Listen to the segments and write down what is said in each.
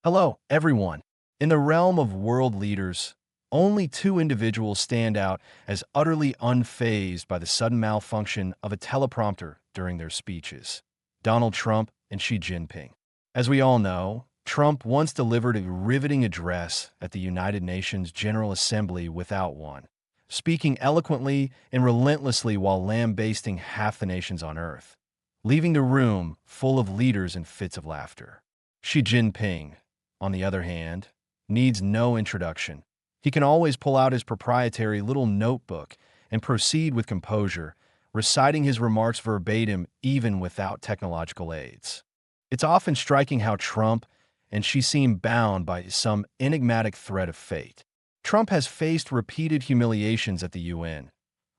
Hello, everyone. In the realm of world leaders, only two individuals stand out as utterly unfazed by the sudden malfunction of a teleprompter during their speeches: Donald Trump and Xi Jinping. As we all know, Trump once delivered a riveting address at the United Nations General Assembly without one, speaking eloquently and relentlessly while lambasting half the nations on Earth, leaving the room full of leaders in fits of laughter. Xi Jinping, on the other hand, needs no introduction. He can always pull out his proprietary little notebook and proceed with composure, reciting his remarks verbatim even without technological aids. It's often striking how Trump and Xi seem bound by some enigmatic thread of fate. Trump has faced repeated humiliations at the UN,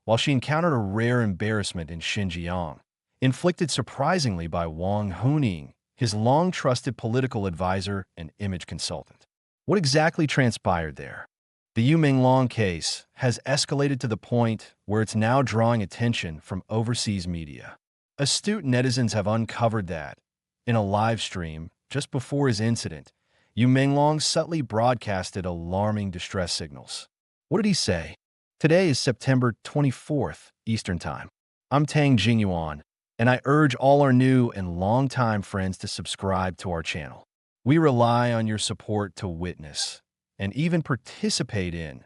while Xi encountered a rare embarrassment in Xinjiang, inflicted surprisingly by Wang Huning, his long-trusted political advisor and image consultant. What exactly transpired there? The Yu Menglong case has escalated to the point where it's now drawing attention from overseas media. Astute netizens have uncovered that, in a live stream just before his incident, Yu Menglong subtly broadcasted alarming distress signals. What did he say? Today is September 24th, Eastern Time. I'm Tang Jingyuan, and I urge all our new and longtime friends to subscribe to our channel. We rely on your support to witness and even participate in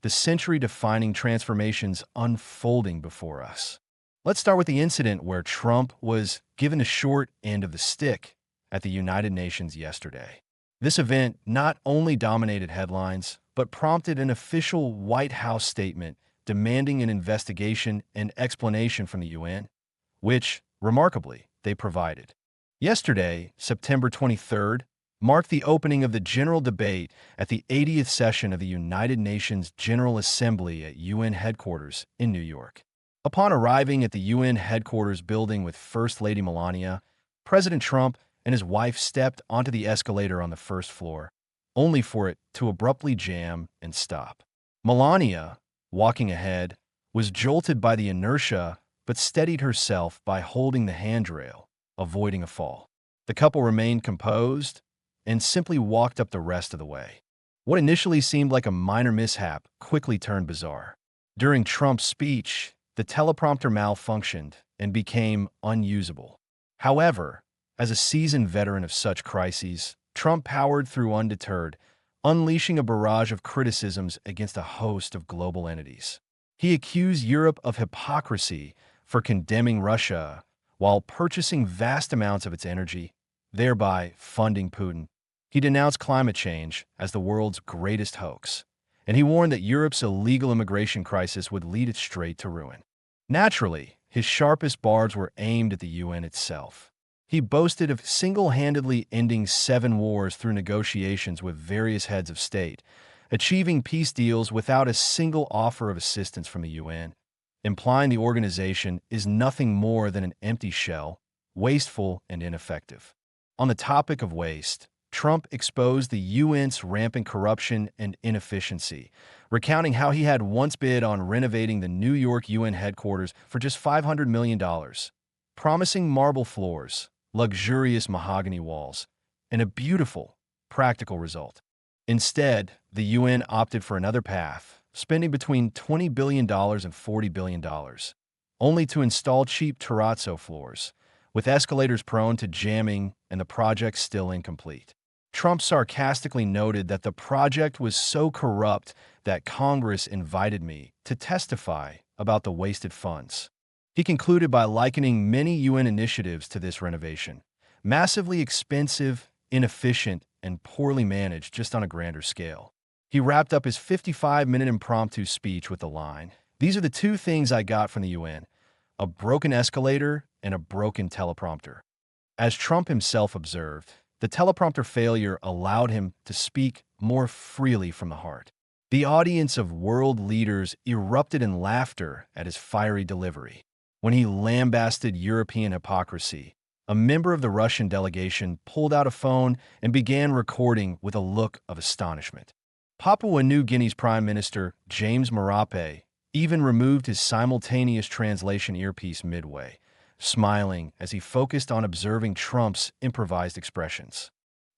the century-defining transformations unfolding before us. Let's start with the incident where Trump was given the short end of the stick at the United Nations yesterday. This event not only dominated headlines, but prompted an official White House statement demanding an investigation and explanation from the UN, which, remarkably, they provided. Yesterday, September 23rd, marked the opening of the general debate at the 80th session of the United Nations General Assembly at UN headquarters in New York. Upon arriving at the UN headquarters building with First Lady Melania, President Trump and his wife stepped onto the escalator on the first floor, only for it to abruptly jam and stop. Melania, walking ahead, was jolted by the inertia but steadied herself by holding the handrail, avoiding a fall. The couple remained composed and simply walked up the rest of the way. What initially seemed like a minor mishap quickly turned bizarre. During Trump's speech, the teleprompter malfunctioned and became unusable. However, as a seasoned veteran of such crises, Trump powered through undeterred, unleashing a barrage of criticisms against a host of global entities. He accused Europe of hypocrisy for condemning Russia while purchasing vast amounts of its energy, thereby funding Putin. He denounced climate change as the world's greatest hoax, and he warned that Europe's illegal immigration crisis would lead it straight to ruin. Naturally, his sharpest barbs were aimed at the UN itself. He boasted of single-handedly ending 7 wars through negotiations with various heads of state, achieving peace deals without a single offer of assistance from the UN, implying the organization is nothing more than an empty shell, wasteful and ineffective. On the topic of waste, Trump exposed the UN's rampant corruption and inefficiency, recounting how he had once bid on renovating the New York UN headquarters for just $500 million, promising marble floors, luxurious mahogany walls, and a beautiful, practical result. Instead, the UN opted for another path, spending between $20 billion and $40 billion, only to install cheap terrazzo floors, with escalators prone to jamming and the project still incomplete. Trump sarcastically noted that the project was so corrupt that Congress invited me to testify about the wasted funds. He concluded by likening many UN initiatives to this renovation: massively expensive, inefficient, and poorly managed just on a grander scale. He wrapped up his 55-minute impromptu speech with the line, "These are the two things I got from the UN: a broken escalator and a broken teleprompter." As Trump himself observed, the teleprompter failure allowed him to speak more freely from the heart. The audience of world leaders erupted in laughter at his fiery delivery. When he lambasted European hypocrisy, a member of the Russian delegation pulled out a phone and began recording with a look of astonishment. Papua New Guinea's Prime Minister, James Marape, even removed his simultaneous translation earpiece midway, smiling as he focused on observing Trump's improvised expressions.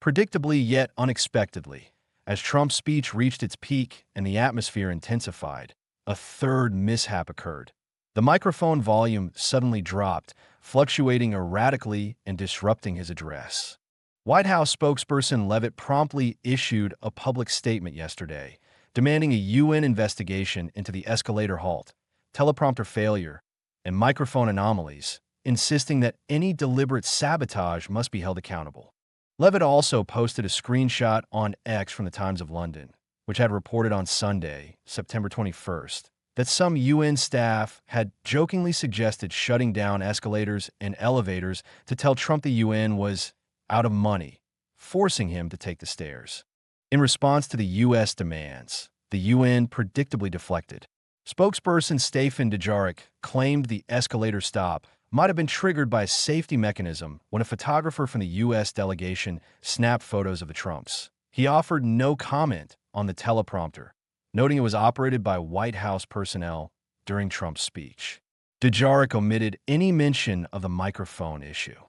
Predictably yet unexpectedly, as Trump's speech reached its peak and the atmosphere intensified, a third mishap occurred. The microphone volume suddenly dropped, fluctuating erratically and disrupting his address. White House spokesperson Leavitt promptly issued a public statement yesterday, demanding a UN investigation into the escalator halt, teleprompter failure, and microphone anomalies, insisting that any deliberate sabotage must be held accountable. Leavitt also posted a screenshot on X from the Times of London, which had reported on Sunday, September 21st, that some UN staff had jokingly suggested shutting down escalators and elevators to tell Trump the UN was out of money, forcing him to take the stairs. In response to the U.S. demands, the UN predictably deflected. Spokesperson Stefan Dujarric claimed the escalator stop might have been triggered by a safety mechanism when a photographer from the U.S. delegation snapped photos of the Trumps. He offered no comment on the teleprompter, noting it was operated by White House personnel during Trump's speech. Dujarric omitted any mention of the microphone issue.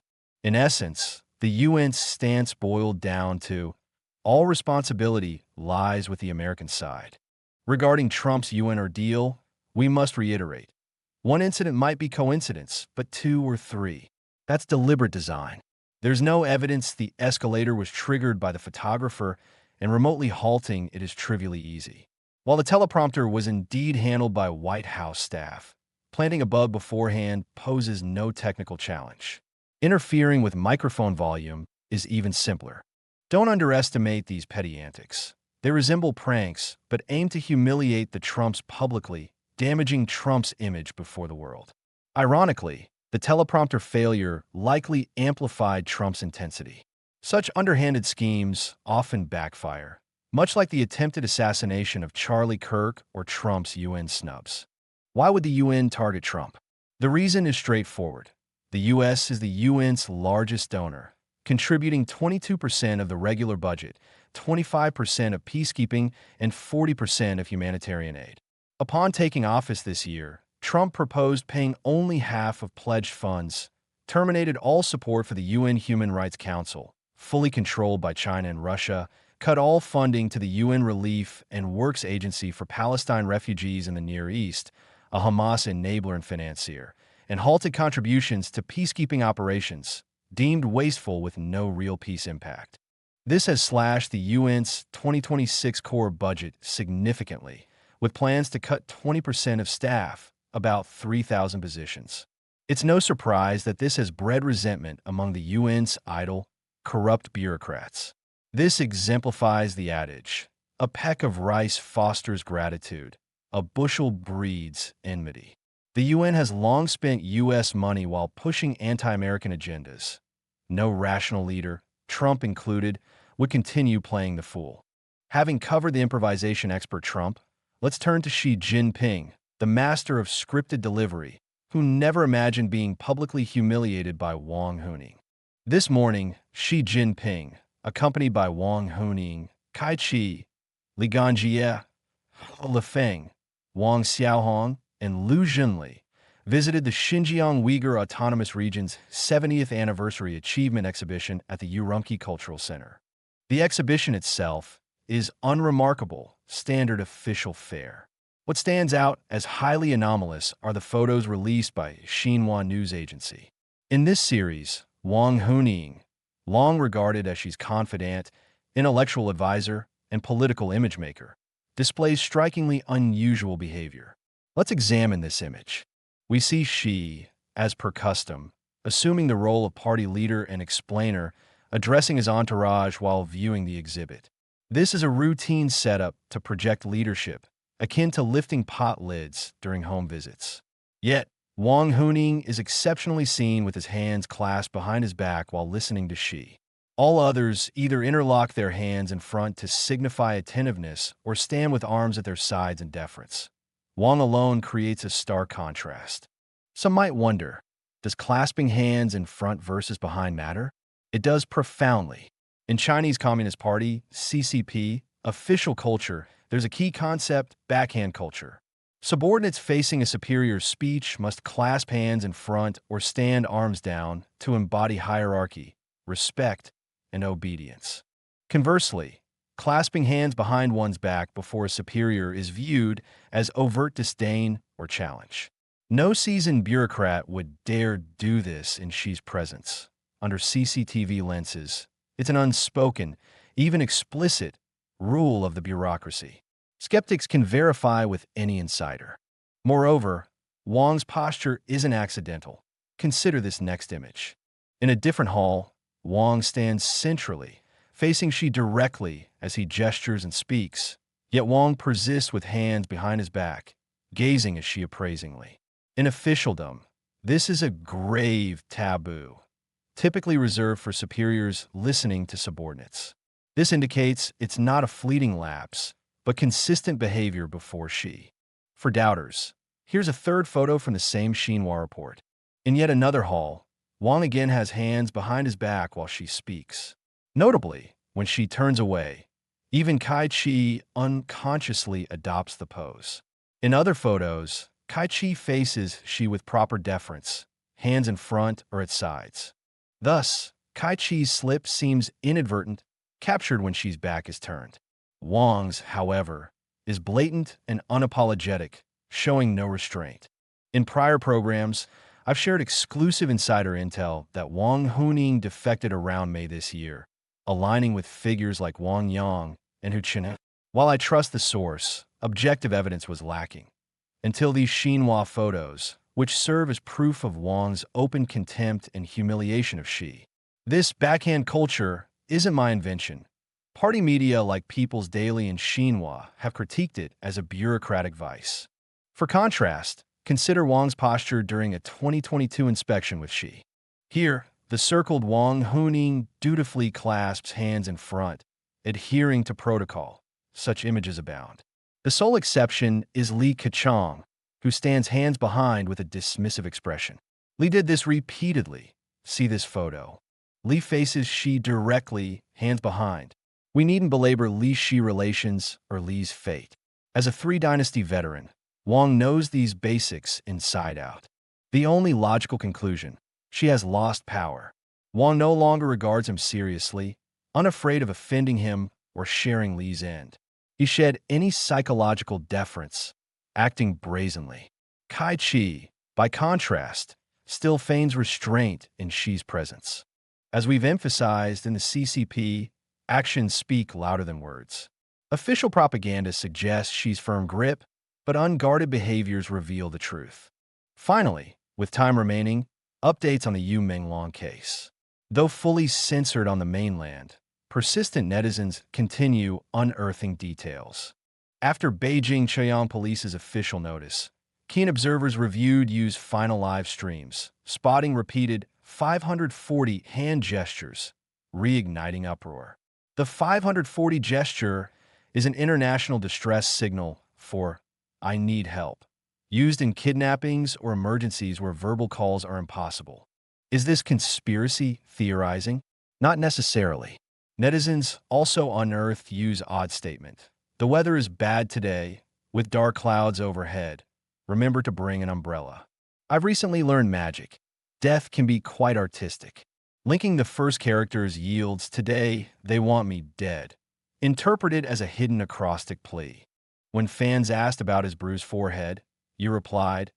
In essence, the UN's stance boiled down to all responsibility lies with the American side. Regarding Trump's UN ordeal, we must reiterate, one incident might be coincidence, but two or three. That's deliberate design. There's no evidence the escalator was triggered by the photographer, and remotely halting it is trivially easy. While the teleprompter was indeed handled by White House staff, planting a bug beforehand poses no technical challenge. Interfering with microphone volume is even simpler. Don't underestimate these petty antics. They resemble pranks, but aim to humiliate the Trumps publicly, damaging Trump's image before the world. Ironically, the teleprompter failure likely amplified Trump's intensity. Such underhanded schemes often backfire, much like the attempted assassination of Charlie Kirk or Trump's UN snubs. Why would the UN target Trump? The reason is straightforward. The U.S. is the UN's largest donor, contributing 22% of the regular budget, 25% of peacekeeping, and 40% of humanitarian aid. Upon taking office this year, Trump proposed paying only half of pledged funds, terminated all support for the UN Human Rights Council, fully controlled by China and Russia, cut all funding to the UN Relief and Works Agency for Palestine refugees in the Near East, a Hamas enabler and financier, and halted contributions to peacekeeping operations, deemed wasteful with no real peace impact. This has slashed the UN's 2026 core budget significantly, with plans to cut 20% of staff, about 3,000 positions. It's no surprise that this has bred resentment among the UN's idle, corrupt bureaucrats. This exemplifies the adage, a peck of rice fosters gratitude, a bushel breeds enmity. The UN has long spent U.S. money while pushing anti-American agendas. No rational leader, Trump included, would continue playing the fool. Having covered the improvisation expert Trump, let's turn to Xi Jinping, the master of scripted delivery, who never imagined being publicly humiliated by Wang Huning. This morning, Xi Jinping, accompanied by Wang Huning, Kai Chi, Li Ganjie, Le Feng, Wang Xiaohong, and Liu Junli, visited the Xinjiang Uyghur Autonomous Region's 70th Anniversary Achievement Exhibition at the Urumqi Cultural Center. The exhibition itself is unremarkable, standard official fare. What stands out as highly anomalous are the photos released by Xinhua News Agency. In this series, Wang Huning, long regarded as Xi's confidant, intellectual advisor, and political image maker, displays strikingly unusual behavior. Let's examine this image. We see Xi, as per custom, assuming the role of party leader and explainer, addressing his entourage while viewing the exhibit. This is a routine setup to project leadership, akin to lifting pot lids during home visits. Yet, Wang Huning is exceptionally seen with his hands clasped behind his back while listening to Xi. All others either interlock their hands in front to signify attentiveness or stand with arms at their sides in deference. Wang alone creates a stark contrast. Some might wonder, does clasping hands in front versus behind matter? It does profoundly. In Chinese Communist Party, CCP, official culture, there's a key concept, backhand culture. Subordinates facing a superior's speech must clasp hands in front or stand arms down to embody hierarchy, respect, and obedience. Conversely, clasping hands behind one's back before a superior is viewed as overt disdain or challenge. No seasoned bureaucrat would dare do this in Xi's presence. Under CCTV lenses, it's an unspoken, even explicit, rule of the bureaucracy. Skeptics can verify with any insider. Moreover, Wang's posture isn't accidental. Consider this next image. In a different hall, Wang stands centrally, facing Xi directly as he gestures and speaks, yet Wang persists with hands behind his back, gazing at Xi appraisingly. In officialdom, this is a grave taboo, typically reserved for superiors listening to subordinates. This indicates it's not a fleeting lapse, but consistent behavior before Xi. For doubters, here's a third photo from the same Xinhua report. In yet another hall, Wang again has hands behind his back while Xi speaks. Notably, when Xi turns away, even Kai Chi unconsciously adopts the pose. In other photos, Kai Chi faces Xi with proper deference, hands in front or at sides. Thus, Kai Chi's slip seems inadvertent, captured when Xi's back is turned. Wang's, however, is blatant and unapologetic, showing no restraint. In prior programs, I've shared exclusive insider intel that Wang Huning defected around May this year, aligning with figures like Wang Yang and Hu Qin. While I trust the source, objective evidence was lacking. Until these Xinhua photos, which serve as proof of Wang's open contempt and humiliation of Xi. This backhand culture isn't my invention. Party media like People's Daily and Xinhua have critiqued it as a bureaucratic vice. For contrast, consider Wang's posture during a 2022 inspection with Xi. Here, the circled Wang Huning dutifully clasps hands in front, adhering to protocol. Such images abound. The sole exception is Li Keqiang, who stands hands behind with a dismissive expression. Li did this repeatedly. See this photo. Li faces Xi directly, hands behind. We needn't belabor Li-Xi relations or Li's fate. As a three-dynasty veteran, Wang knows these basics inside out. The only logical conclusion: Xi has lost power. Wang no longer regards him seriously, unafraid of offending him or sharing Li's end. He shed any psychological deference, acting brazenly. Kai Chi, by contrast, still feigns restraint in Xi's presence. As we've emphasized in the CCP, actions speak louder than words. Official propaganda suggests Xi's firm grip, but unguarded behaviors reveal the truth. Finally, with time remaining, updates on the Yu Menglong case. Though fully censored on the mainland, persistent netizens continue unearthing details. After Beijing Chaoyang Police's official notice, keen observers reviewed Yu's final live streams, spotting repeated 540 hand gestures, reigniting uproar. The 540 gesture is an international distress signal for "I need help," used in kidnappings or emergencies where verbal calls are impossible. Is this conspiracy theorizing? Not necessarily. Netizens also unearthed Yu's odd statement. The weather is bad today, with dark clouds overhead. Remember to bring an umbrella. I've recently learned magic. Death can be quite artistic. Linking the first characters yields "Today, they want me dead," interpreted as a hidden acrostic plea. When fans asked about his bruised forehead, Yu replied,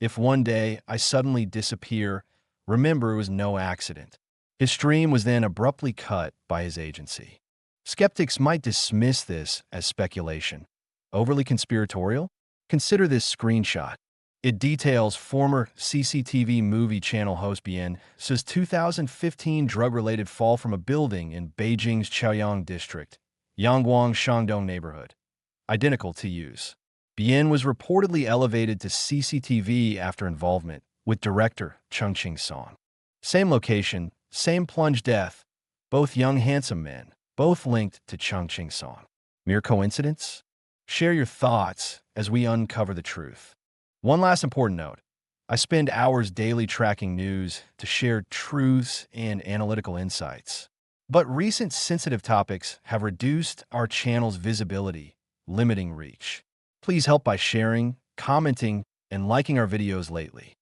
"If one day I suddenly disappear, remember it was no accident." His stream was then abruptly cut by his agency. Skeptics might dismiss this as speculation. Overly conspiratorial? Consider this screenshot. It details former CCTV movie channel host Bian says 2015 drug-related fall from a building in Beijing's Chaoyang district, Yangguang Shandong neighborhood. Identical to Yu's. Bian was reportedly elevated to CCTV after involvement with director Chongqing Song. Same location, same plunge death, both young handsome men, both linked to Chongqing Song. Mere coincidence? Share your thoughts as we uncover the truth. One last important note. I spend hours daily tracking news to share truths and analytical insights. But recent sensitive topics have reduced our channel's visibility, limiting reach. Please help by sharing, commenting, and liking our videos lately.